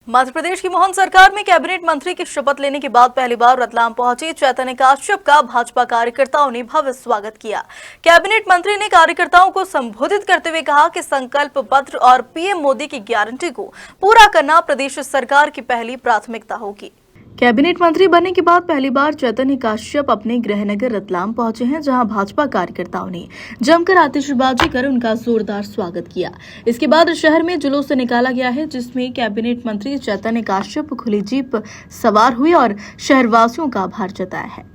मध्य प्रदेश की मोहन सरकार में कैबिनेट मंत्री की शपथ लेने के बाद पहली बार रतलाम पहुंचे चैतन्य काश्यप का भाजपा कार्यकर्ताओं ने भव्य स्वागत किया। कैबिनेट मंत्री ने कार्यकर्ताओं को संबोधित करते हुए कहा कि संकल्प पत्र और पीएम मोदी की गारंटी को पूरा करना प्रदेश सरकार की पहली प्राथमिकता होगी। कैबिनेट मंत्री बनने के बाद पहली बार चैतन्य काश्यप अपने गृहनगर रतलाम पहुंचे हैं, जहां भाजपा कार्यकर्ताओं ने जमकर आतिशबाजी कर उनका जोरदार स्वागत किया। इसके बाद शहर में जुलूस निकाला गया है, जिसमें कैबिनेट मंत्री चैतन्य काश्यप खुली जीप सवार हुए और शहरवासियों का आभार जताया है।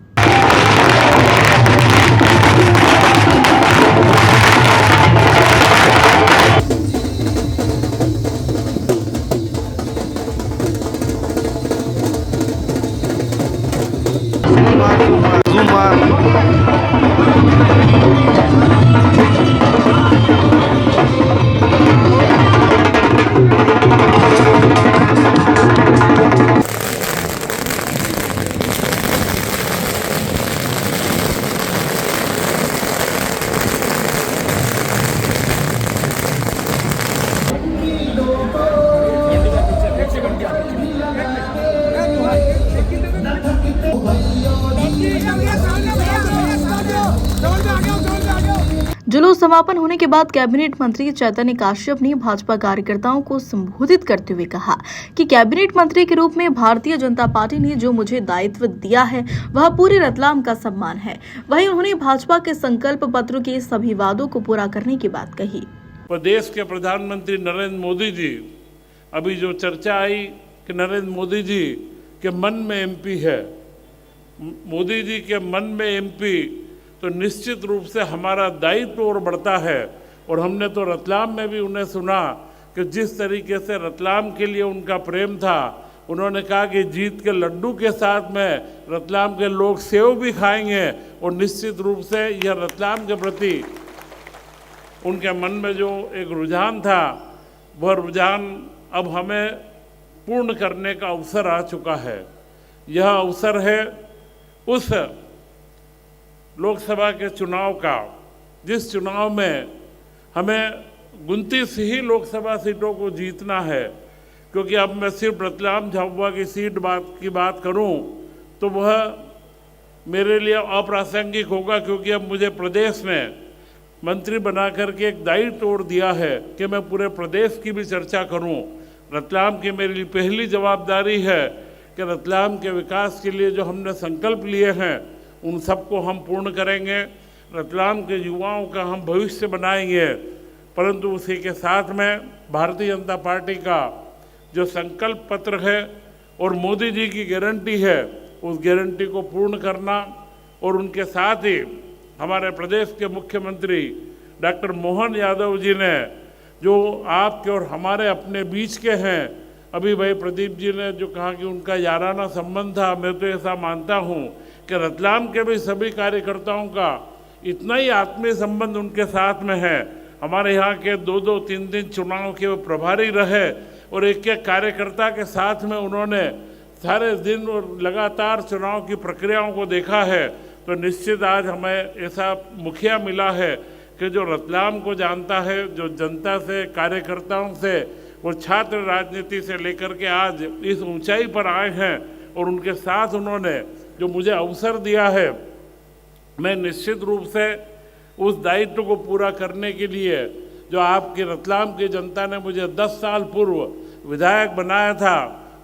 जुलूस समापन होने के बाद कैबिनेट मंत्री चैतन्य काश्यप ने भाजपा कार्यकर्ताओं को संबोधित करते हुए कहा कि कैबिनेट मंत्री के रूप में भारतीय जनता पार्टी ने जो मुझे दायित्व दिया है वह पूरे रतलाम का सम्मान है। वहीं उन्होंने भाजपा के संकल्प पत्र के सभी वादों को पूरा करने की बात कही। प्रदेश के प्रधानमंत्री नरेंद्र मोदी जी, अभी जो चर्चा आई कि नरेंद्र मोदी जी के मन में एमपी है, मोदी जी के मन में एमपी, तो निश्चित रूप से हमारा दायित्व और बढ़ता है। और हमने तो रतलाम में भी उन्हें सुना कि जिस तरीके से रतलाम के लिए उनका प्रेम था, उन्होंने कहा कि जीत के लड्डू के साथ में रतलाम के लोग सेव भी खाएंगे। और निश्चित रूप से यह रतलाम के प्रति उनके मन में जो एक रुझान था, वह रुझान अब हमें पूर्ण करने का अवसर आ चुका है। यह अवसर है उस लोकसभा के चुनाव का, जिस चुनाव में हमें 29 ही लोकसभा सीटों को जीतना है। क्योंकि अब मैं सिर्फ रतलाम झाबुआ की सीट की बात करूं तो वह मेरे लिए अप्रासंगिक होगा, क्योंकि अब मुझे प्रदेश में मंत्री बना करके एक दायित्व और दिया है कि मैं पूरे प्रदेश की भी चर्चा करूं। रतलाम की मेरे लिए पहली जवाबदारी है कि रतलाम के विकास के लिए जो हमने संकल्प लिए हैं उन सबको हम पूर्ण करेंगे। रतलाम के युवाओं का हम भविष्य बनाएंगे। परंतु उसी के साथ में भारतीय जनता पार्टी का जो संकल्प पत्र है और मोदी जी की गारंटी है, उस गारंटी को पूर्ण करना, और उनके साथ ही हमारे प्रदेश के मुख्यमंत्री डॉक्टर मोहन यादव जी ने, जो आपके और हमारे अपने बीच के हैं, अभी भाई प्रदीप जी ने जो कहा कि उनका याराना संबंध था, मैं तो ऐसा मानता हूँ कि रतलाम के भी सभी कार्यकर्ताओं का इतना ही आत्मीय संबंध उनके साथ में है। हमारे यहाँ के 2-2, 3 चुनाव के वो प्रभारी रहे और एक एक कार्यकर्ता के साथ में उन्होंने सारे दिन और लगातार चुनाव की प्रक्रियाओं को देखा है। तो निश्चित आज हमें ऐसा मुखिया मिला है कि जो रतलाम को जानता है, जो जनता से, कार्यकर्ताओं से और छात्र राजनीति से लेकर के आज इस ऊंचाई पर आए हैं। और उनके साथ उन्होंने जो मुझे अवसर दिया है, मैं निश्चित रूप से उस दायित्व को पूरा करने के लिए, जो आपकी रतलाम की जनता ने मुझे 10 साल पूर्व विधायक बनाया था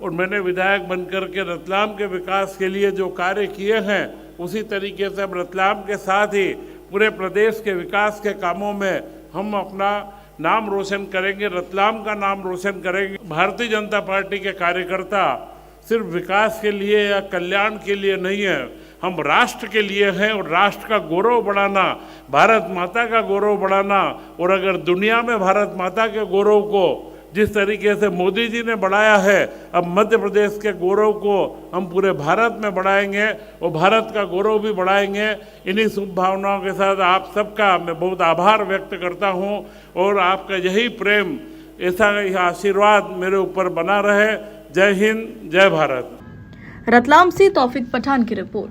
और मैंने विधायक बनकर के रतलाम के विकास के लिए जो कार्य किए हैं, उसी तरीके से अब रतलाम के साथ ही पूरे प्रदेश के विकास के कामों में हम अपना नाम रोशन करेंगे, रतलाम का नाम रोशन करेंगे। भारतीय जनता पार्टी के कार्यकर्ता सिर्फ विकास के लिए या कल्याण के लिए नहीं है, हम राष्ट्र के लिए हैं। और राष्ट्र का गौरव बढ़ाना, भारत माता का गौरव बढ़ाना, और अगर दुनिया में भारत माता के गौरव को जिस तरीके से मोदी जी ने बढ़ाया है, अब मध्य प्रदेश के गौरव को हम पूरे भारत में बढ़ाएंगे और भारत का गौरव भी बढ़ाएंगे। इन्हीं शुभ भावनाओं के साथ आप सबका मैं बहुत आभार व्यक्त करता हूं, और आपका यही प्रेम, ऐसा आशीर्वाद मेरे ऊपर बना रहे। जय हिंद, जय भारत। रतलाम से तौफिक पठान की रिपोर्ट।